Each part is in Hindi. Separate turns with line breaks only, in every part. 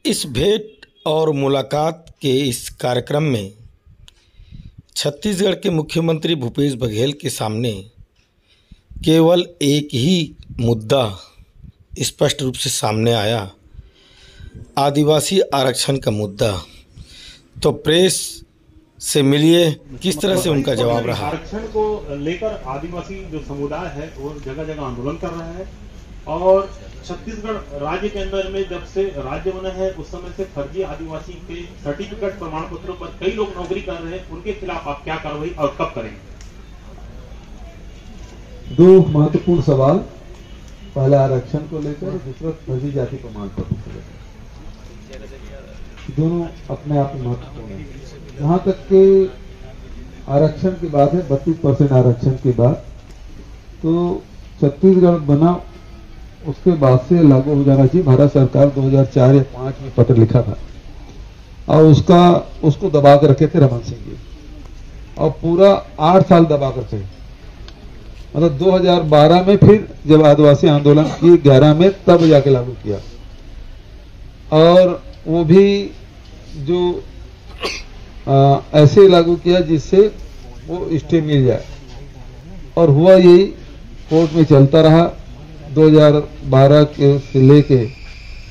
इस भेंट और मुलाकात के इस कार्यक्रम में छत्तीसगढ़ के मुख्यमंत्री भूपेश बघेल के सामने केवल एक ही मुद्दा स्पष्ट रूप से सामने आया, आदिवासी आरक्षण का मुद्दा। तो प्रेस से मिलिए किस तरह से उनका जवाब रहा।
आरक्षण को लेकर आदिवासी जो समुदाय है वो जगह जगह आंदोलन कर रहा है और छत्तीसगढ़ राज्य के अंदर में जब से राज्य बना है उस समय से फर्जी आदिवासी के सर्टिफिकेट प्रमाण पत्रों पर कई लोग नौकरी कर रहे हैं। उनके खिलाफ आप क्या कार्रवाई और कब करेंगे?
दो महत्वपूर्ण सवाल, पहला आरक्षण को लेकर और दूसरा फर्जी जाति प्रमाण पत्र को लेकर, दोनों अपने आप में महत्वपूर्ण है। जहां तक के आरक्षण की बात है, 32% आरक्षण की बात, तो छत्तीसगढ़ बना उसके बाद से लागू हो जाना चाहिए। भारत सरकार 2004 या 2005 में पत्र लिखा था और उसको दबा कर रखे थे रमन सिंह जी, और पूरा 8 साल दबा कर थे। मतलब 2012 में फिर जब आदिवासी आंदोलन की 11 में तब जाके लागू किया, और वो भी जो ऐसे लागू किया जिससे वो स्टे मिल जाए, और हुआ यही, कोर्ट में चलता रहा। 2012 के से लेके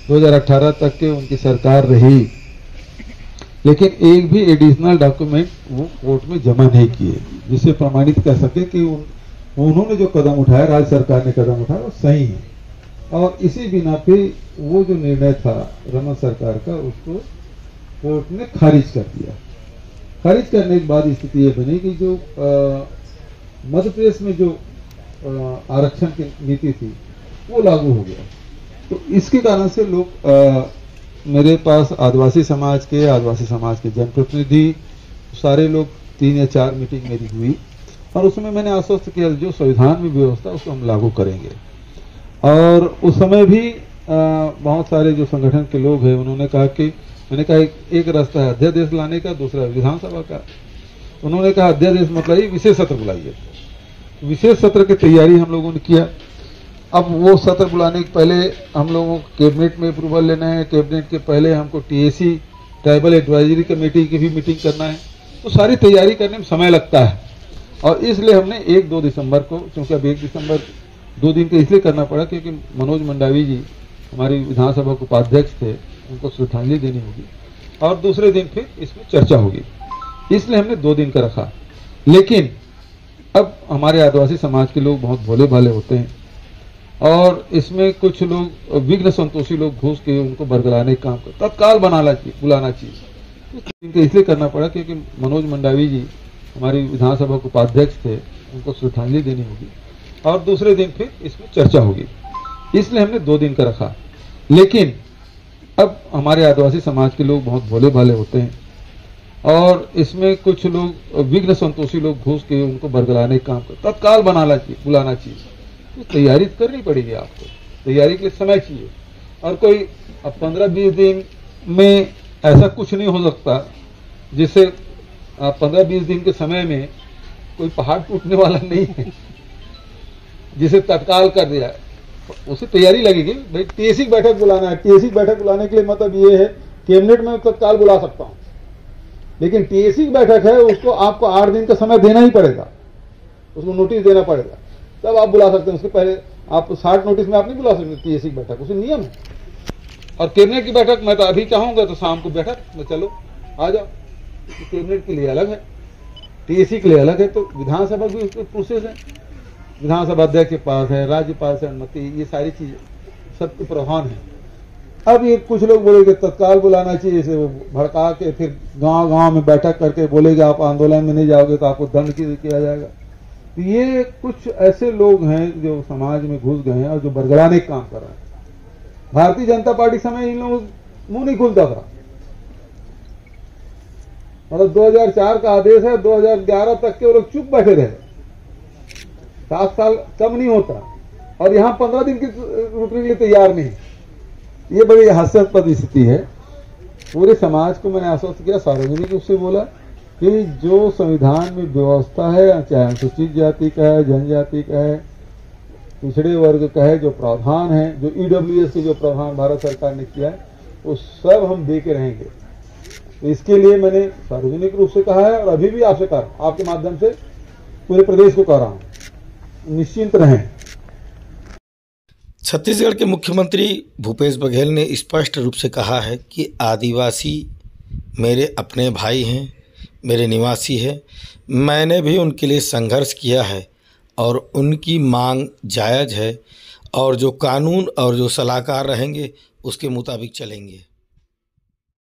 2018 तक के उनकी सरकार रही, लेकिन एक भी एडिशनल डॉक्यूमेंट वो कोर्ट में जमा नहीं किए जिसे प्रमाणित कर सके कि उन्होंने जो कदम उठाया, राज्य सरकार ने कदम उठाया, वो सही है। और इसी बिना पे वो जो निर्णय था रमन सरकार का, उसको कोर्ट ने खारिज कर दिया। खारिज करने के बाद स्थिति ये बनी कि जो मध्य प्रदेश में जो आरक्षण की नीति थी वो लागू हो गया। तो इसके कारण से लोग मेरे पास आदिवासी समाज के जनप्रतिनिधि सारे लोग 3 या 4 मीटिंग मेरी हुई, और उसमें मैंने आश्वस्त किया जो संविधान में व्यवस्था उसको हम लागू करेंगे। और उस समय भी बहुत सारे जो संगठन के लोग हैं उन्होंने कहा कि, मैंने कहा एक रास्ता है अध्यादेश लाने का, दूसरा विधानसभा का। उन्होंने कहा अध्यादेश मतलब ये विशेष सत्र बुलाइए। विशेष सत्र की तैयारी हम लोगों ने किया। अब वो सत्र बुलाने के पहले हम लोगों को कैबिनेट में अप्रूवल लेना है, कैबिनेट के पहले हमको टीएसी ट्राइबल एडवाइजरी कमेटी की भी मीटिंग करना है। तो सारी तैयारी करने में समय लगता है, और इसलिए हमने 1-2 दिसंबर को, क्योंकि अब 1 दिसंबर 2 दिन का इसलिए करना पड़ा क्योंकि मनोज मंडावी जी हमारी विधानसभा के उपाध्यक्ष थे, उनको श्रद्धांजलि देनी होगी, और दूसरे दिन फिर इसमें चर्चा होगी, इसलिए हमने 2 दिन का रखा। लेकिन अब हमारे आदिवासी समाज के लोग बहुत भोले भाले होते हैं, और इसमें कुछ लोग विघ्न संतोषी लोग घुस के उनको बरगलाने का काम करते, तत्काल बुलाना चाहिए। तो इसलिए करना पड़ा क्योंकि मनोज मंडावी जी हमारी विधानसभा के उपाध्यक्ष थे, उनको श्रद्धांजलि देनी होगी, और दूसरे दिन फिर इसमें चर्चा होगी, इसलिए हमने 2 दिन का रखा। लेकिन अब हमारे आदिवासी समाज के लोग बहुत भोले भाले होते हैं, और इसमें कुछ लोग विघ्न संतोषी लोग घुस के उनको बरगलाने का काम करते, तत्काल बुलाना चाहिए। तो तैयारी करनी पड़ेगी आपको, तैयारी के लिए समय चाहिए। और कोई अब 15-20 दिन में ऐसा कुछ नहीं हो सकता जिससे 15-20 दिन के समय में कोई पहाड़ टूटने वाला नहीं है जिसे तत्काल कर दिया। उसे तैयारी लगेगी भाई। टीएसी बैठक बुलाना है, टीएसी बैठक बुलाने के लिए मतलब ये है कैबिनेट में तत्काल बुला सकता हूं, लेकिन टीएसी बैठक है उसको आपको 8 दिन का समय देना ही पड़ेगा, उसको नोटिस देना पड़ेगा, तब आप बुला सकते हैं। उसके पहले आप 60 नोटिस में आप नहीं बुला सकते टीएसी की बैठक, उसे नियम है। और कैबिनेट की बैठक मैं तो अभी चाहूंगा तो शाम को बैठक में चलो आ जाओ, कैबिनेट के लिए अलग है, टीएसी के लिए अलग है। तो विधानसभा की प्रोसेस है, विधानसभा अध्यक्ष के पास है, राज्यपाल से अनुमति, ये सारी चीजें सबके प्रधान है। अब ये कुछ लोग बोलेंगे तत्काल बुलाना चाहिए, इसे वो भड़का के फिर गांव में बैठक करके बोलेंगे आप आंदोलन में नहीं जाओगे तो आपको दंड किया जाएगा। तो ये कुछ ऐसे लोग हैं जो समाज में घुस गए हैं और जो बरगलाने का काम कर रहे हैं। भारतीय जनता पार्टी समय इन लोगों मुंह नहीं खुलता था, मतलब 2004 का आदेश है, 2011 तक के वो लोग चुप बैठे रहे। 7 साल कम नहीं होता, और यहां 15 दिन की रुकने के लिए तैयार नहीं। ये बड़ी हास्यास्पद स्थिति है। पूरे समाज को मैंने आश्वस्त किया, सार्वजनिक रूप से बोला कि जो संविधान में व्यवस्था है, चाहे अनुसूचित जाति का है, जनजाति का है, पिछड़े वर्ग का है जो प्रावधान है, जो ईडब्ल्यूएस के जो प्रावधान भारत सरकार ने किया है, वो सब हम दे के रहेंगे। तो इसके लिए मैंने सार्वजनिक रूप से कहा है और अभी भी आपसे कहा, आपके माध्यम से पूरे प्रदेश को कह रहा हूँ, निश्चिंत रहें।
छत्तीसगढ़ के मुख्यमंत्री भूपेश बघेल ने स्पष्ट रूप से कहा है कि आदिवासी मेरे अपने भाई हैं, मेरे निवासी हैं। मैंने भी उनके लिए संघर्ष किया है और उनकी मांग जायज़ है और जो कानून और जो सलाहकार रहेंगे उसके मुताबिक चलेंगे।